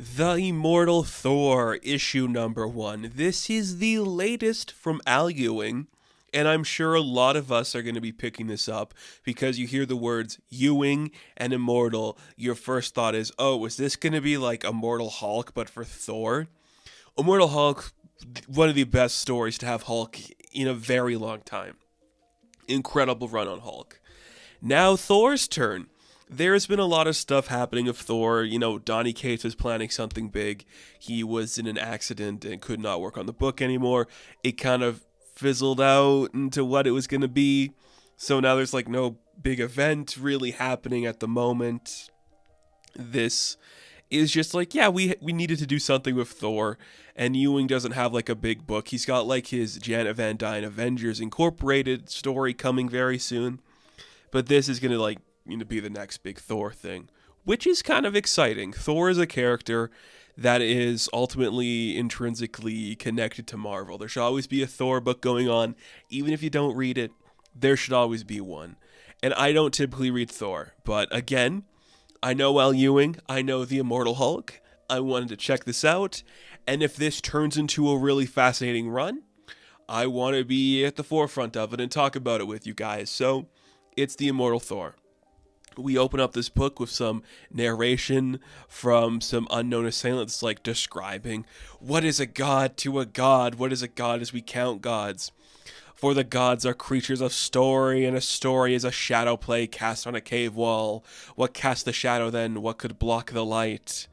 The Immortal Thor, issue number 1. This is the latest from Al Ewing, and I'm sure a lot of us are going to be picking this up because you hear the words Ewing and Immortal. Your first thought is, oh, is this going to be like Immortal Hulk, but for Thor? Immortal Hulk, one of the best stories to have Hulk in a very long time. Incredible run on Hulk. Now Thor's turn. There's been a lot of stuff happening of Thor. Donny Cates was planning something big. He was in an accident and could not work on the book anymore. It kind of fizzled out into what it was going to be. So now there's like no big event really happening at the moment. This is just like, yeah, we needed to do something with Thor. And Ewing doesn't have like a big book. He's got like his Janet Van Dyne Avengers Incorporated story coming very soon. But this is going to be the next big Thor thing, which is kind of exciting. Thor is a character that is ultimately intrinsically connected to Marvel. There should always be a Thor book going on. Even if you don't read it, there should always be one. And I don't typically read Thor, but again, I know Al Ewing, I know the Immortal Hulk. I wanted to check this out, and if this turns into a really fascinating run, I want to be at the forefront of it and talk about it with you guys. So, it's the Immortal Thor. We open up this book with some narration from some unknown assailants, like describing what is a god to a god, what is a god as we count gods. For the gods are creatures of story, and a story is a shadow play cast on a cave wall. What casts the shadow then? What could block the light?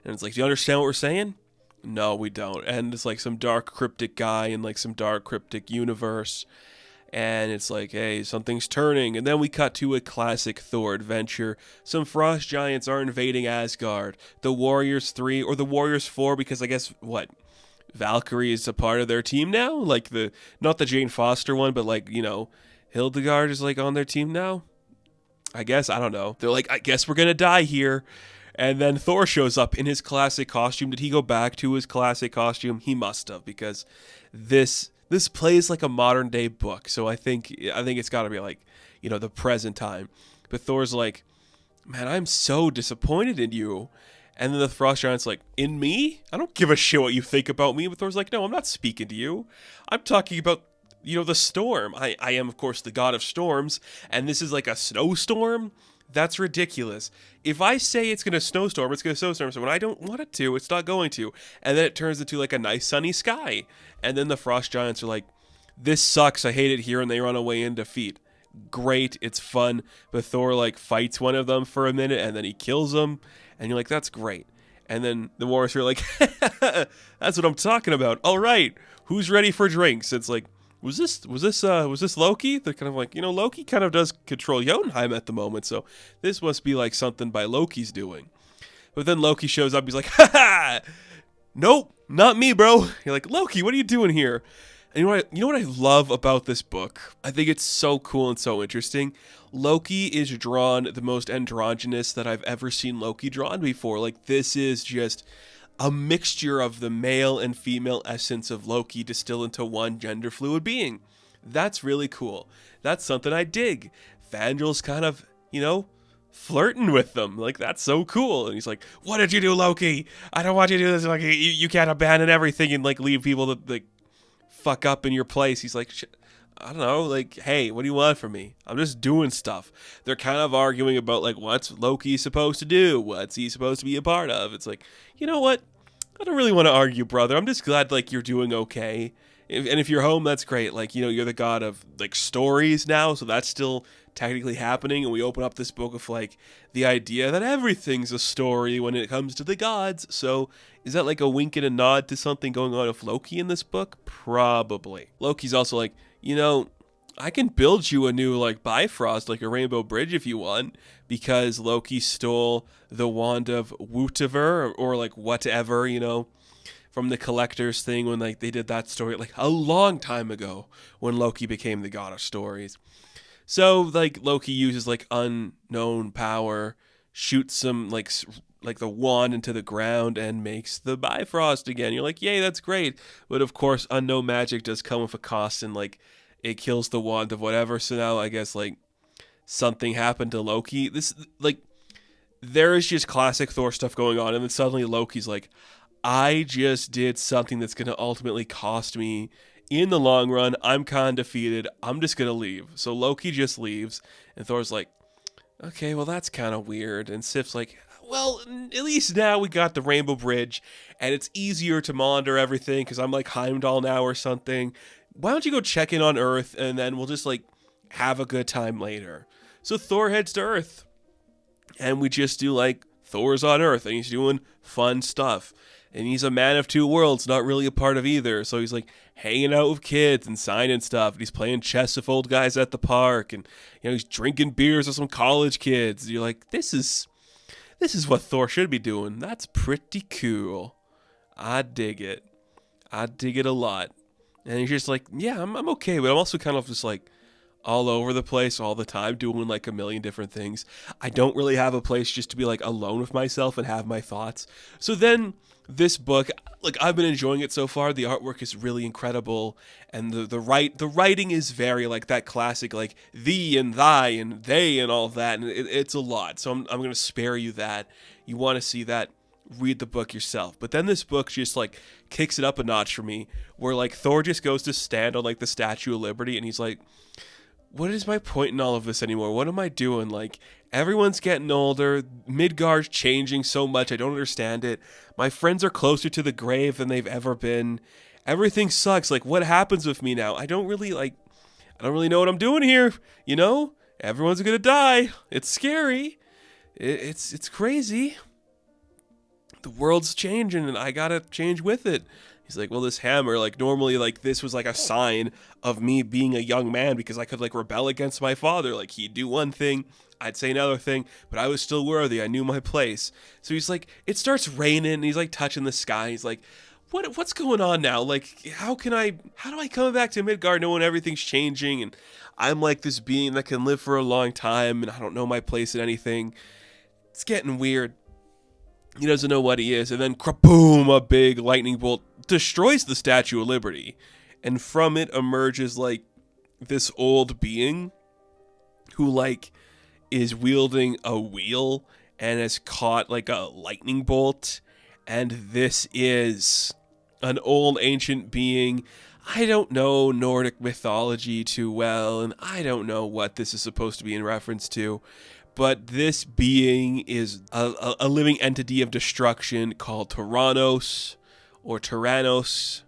And it's like, do you understand what we're saying? No, we don't. And it's like some dark cryptic guy in like some dark cryptic universe. And it's like, hey, something's turning. And then we cut to a classic Thor adventure. Some frost giants are invading Asgard. The Warriors 3, or the Warriors 4, because I guess, Valkyrie is a part of their team now? Like, not the Jane Foster one, but Hildegard is on their team now? I guess, I don't know. They're like, I guess we're gonna die here. And then Thor shows up in his classic costume. Did he go back to his classic costume? He must have, because this plays like a modern day book, so I think it's got to be the present time. But Thor's like, man, I'm so disappointed in you. And then the Frost Giant's like, in me? I don't give a shit what you think about me. But Thor's like, no, I'm not speaking to you. I'm talking about the storm. I am, of course, the god of storms, and this is like a snowstorm. That's ridiculous. If I say it's going to snowstorm, it's going to snowstorm. So when I don't want it to, it's not going to. And then it turns into like a nice sunny sky. And then the Frost Giants are like, this sucks. I hate it here. And they run away in defeat. Great. It's fun. But Thor fights one of them for a minute and then he kills them. And you're like, that's great. And then the Warriors are like, that's what I'm talking about. All right. Who's ready for drinks? It's like, was this Loki? They're kind of like, Loki kind of does control Jotunheim at the moment, so this must be like something by Loki's doing. But then Loki shows up, he's like, ha ha! Nope, not me, bro. You're like, Loki, what are you doing here? And you know what I love about this book? I think it's so cool and so interesting. Loki is drawn the most androgynous that I've ever seen Loki drawn before. This is just a mixture of the male and female essence of Loki distilled into one gender fluid being. That's really cool. That's something I dig. Fandrel's kind of, flirting with them. That's so cool. And he's like, what did you do, Loki? I don't want you to do this. You can't abandon everything and leave people to fuck up in your place. He's like, I don't know, hey, what do you want from me? I'm just doing stuff. They're kind of arguing about, what's Loki supposed to do? What's he supposed to be a part of? It's like, you know what? I don't really want to argue, brother. I'm just glad, you're doing okay. And if you're home, that's great. You're the god of, stories now, so that's still technically happening. And we open up this book of, the idea that everything's a story when it comes to the gods. So is that, a wink and a nod to something going on with Loki in this book? Probably. Loki's also like, I can build you a new, Bifrost, a Rainbow Bridge if you want, because Loki stole the wand of Wootiver, or whatever, from the Collector's thing when, they did that story, a long time ago, when Loki became the god of stories. So, Loki uses, unknown power, shoots some, the wand into the ground and makes the Bifrost again. You're like, yay, that's great. But, of course, unknown magic does come with a cost, and, it kills the wand of whatever. So now I guess something happened to Loki. there is just classic Thor stuff going on, and then suddenly Loki's like, I just did something that's going to ultimately cost me in the long run. I'm kind of defeated. I'm just going to leave. So Loki just leaves, and Thor's like, okay, well, that's kind of weird. And Sif's like, well, at least now we got the Rainbow Bridge, and it's easier to monitor everything because I'm like Heimdall now or something. Why don't you go check in on Earth, and then we'll just like have a good time later. So Thor heads to Earth, and we just do like Thor's on Earth, and he's doing fun stuff. And he's a man of two worlds, not really a part of either. So he's like hanging out with kids and signing stuff. And he's playing chess with old guys at the park. And he's drinking beers with some college kids. You're like, this is what Thor should be doing. That's pretty cool. I dig it. I dig it a lot. And he's just like, yeah, I'm okay. But I'm also kind of just like all over the place all the time, doing like a million different things. I don't really have a place just to be like alone with myself and have my thoughts. So then this book, like, I've been enjoying it so far. The artwork is really incredible, and the writing is very like that classic like thee and thy and they and all of that, and it's a lot. So I'm going to spare you that. You want to see that, read the book yourself. But then this book just like kicks it up a notch for me, where like Thor just goes to stand on like the Statue of Liberty, and he's like, what is my point in all of this anymore? What am I doing? Like, everyone's getting older. Midgard's changing so much. I don't understand it. My friends are closer to the grave than they've ever been. Everything sucks. Like, what happens with me now? I don't really know what I'm doing here. Everyone's going to die. It's scary. It's crazy. The world's changing, and I got to change with it. He's like, well, this hammer, like, normally, like, this was, like, a sign of me being a young man because I could, like, rebel against my father. Like, he'd do one thing, I'd say another thing, but I was still worthy. I knew my place. So he's like, it starts raining, and he's, like, touching the sky. He's like, what's going on now? Like, how do I come back to Midgard knowing everything's changing, and I'm, like, this being that can live for a long time, and I don't know my place in anything. It's getting weird. He doesn't know what he is, and then kaboom, a big lightning bolt destroys the Statue of Liberty, and from it emerges like this old being who like is wielding a wheel and has caught like a lightning bolt, and this is an old ancient being. I don't know Nordic mythology too well, and I don't know what this is supposed to be in reference to. But this being is a living entity of destruction called Tyrannos, or Tyrannos,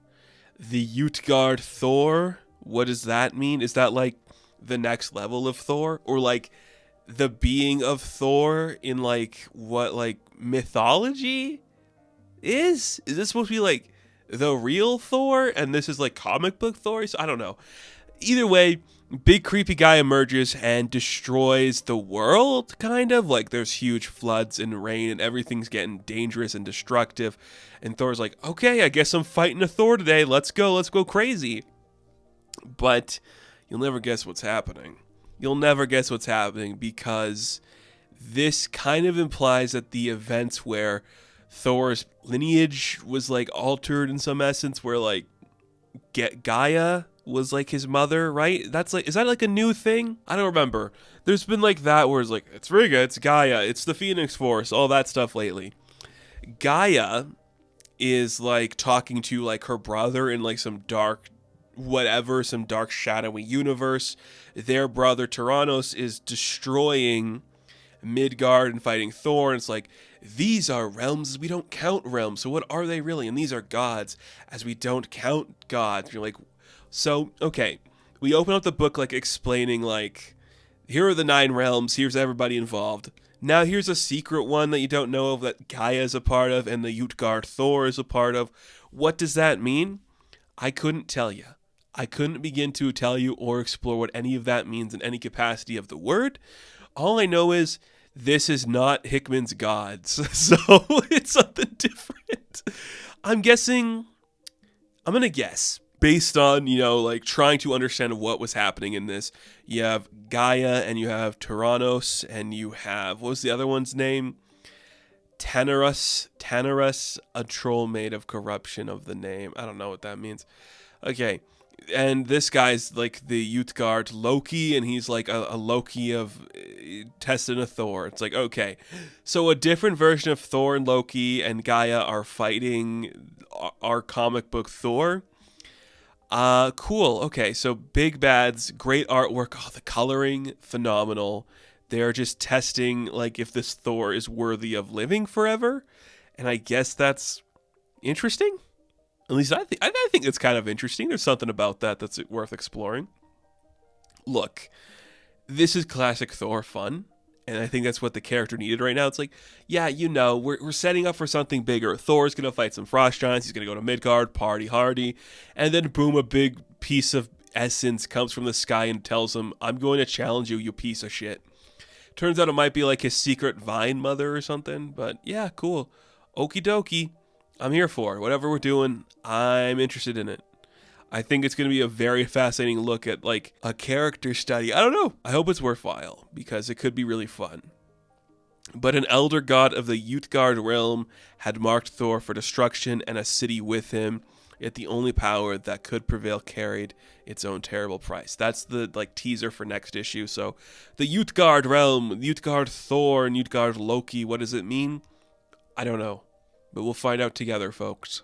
the Utgard Thor. What does that mean? Is that like the next level of Thor? Or like the being of Thor in like what like mythology is? Is this supposed to be like the real Thor? And this is like comic book Thor? So I don't know. Either way, big creepy guy emerges and destroys the world, kind of. Like, there's huge floods and rain, and everything's getting dangerous and destructive. And Thor's like, okay, I guess I'm fighting a Thor today. Let's go crazy. But you'll never guess what's happening. You'll never guess what's happening, because this kind of implies that the events where Thor's lineage was, like, altered in some essence, where, like, Gaia was like his mother, right? That's like, is that like a new thing? I don't remember. There's been like that where it's like, it's Riga, it's Gaia, it's the Phoenix Force, all that stuff lately. Gaia is like talking to like her brother in like some dark shadowy universe. Their brother Tyrannos is destroying Midgard and fighting Thor, and it's like, these are realms, we don't count realms, so what are they really? And these are gods, as we don't count gods. You're like, so, okay, we open up the book, like, explaining, like, here are the 9 realms, here's everybody involved. Now here's a secret one that you don't know of that Gaia is a part of and the Utgard Thor is a part of. What does that mean? I couldn't tell you. I couldn't begin to tell you or explore what any of that means in any capacity of the word. All I know is this is not Hickman's Gods, so it's something different. I'm going to guess, based on, like trying to understand what was happening in this. You have Gaia, and you have Tyrannos, and you have, what was the other one's name? Tanarus, a troll made of corruption of the name. I don't know what that means. Okay, And this guy's like the youth guard Loki, and he's like a Loki of testing a Thor. It's like, okay, so a different version of Thor and Loki and Gaia are fighting our comic book Thor. Cool. Okay, so big bads, great artwork. Oh, the coloring, phenomenal. They're just testing like if this Thor is worthy of living forever, and I guess that's interesting. At least I think it's kind of interesting. There's something about that that's worth exploring. Look, this is classic Thor fun, and I think that's what the character needed right now. It's like, yeah, we're setting up for something bigger. Thor's gonna fight some frost giants. He's gonna go to Midgard, party hardy, and then boom, a big piece of essence comes from the sky and tells him, "I'm going to challenge you, you piece of shit." Turns out it might be like his secret vine mother or something. But yeah, cool. Okie dokie. I'm here for it. Whatever we're doing, I'm interested in it. I think it's going to be a very fascinating look at like a character study. I don't know. I hope it's worthwhile because it could be really fun. But an elder god of the Utgard realm had marked Thor for destruction, and a city with him, yet the only power that could prevail carried its own terrible price. That's the like teaser for next issue. So the Utgard realm, Utgard Thor and Utgard Loki, what does it mean? I don't know. But we'll find out together, folks.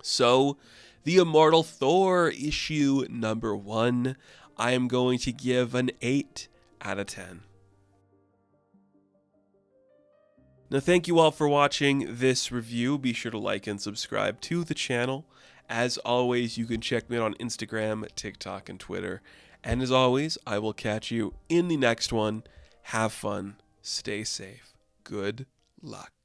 So, the Immortal Thor issue number 1, I am going to give an 8 out of 10. Now, thank you all for watching this review. Be sure to like and subscribe to the channel. As always, you can check me out on Instagram, TikTok, and Twitter. And as always, I will catch you in the next one. Have fun. Stay safe. Good luck.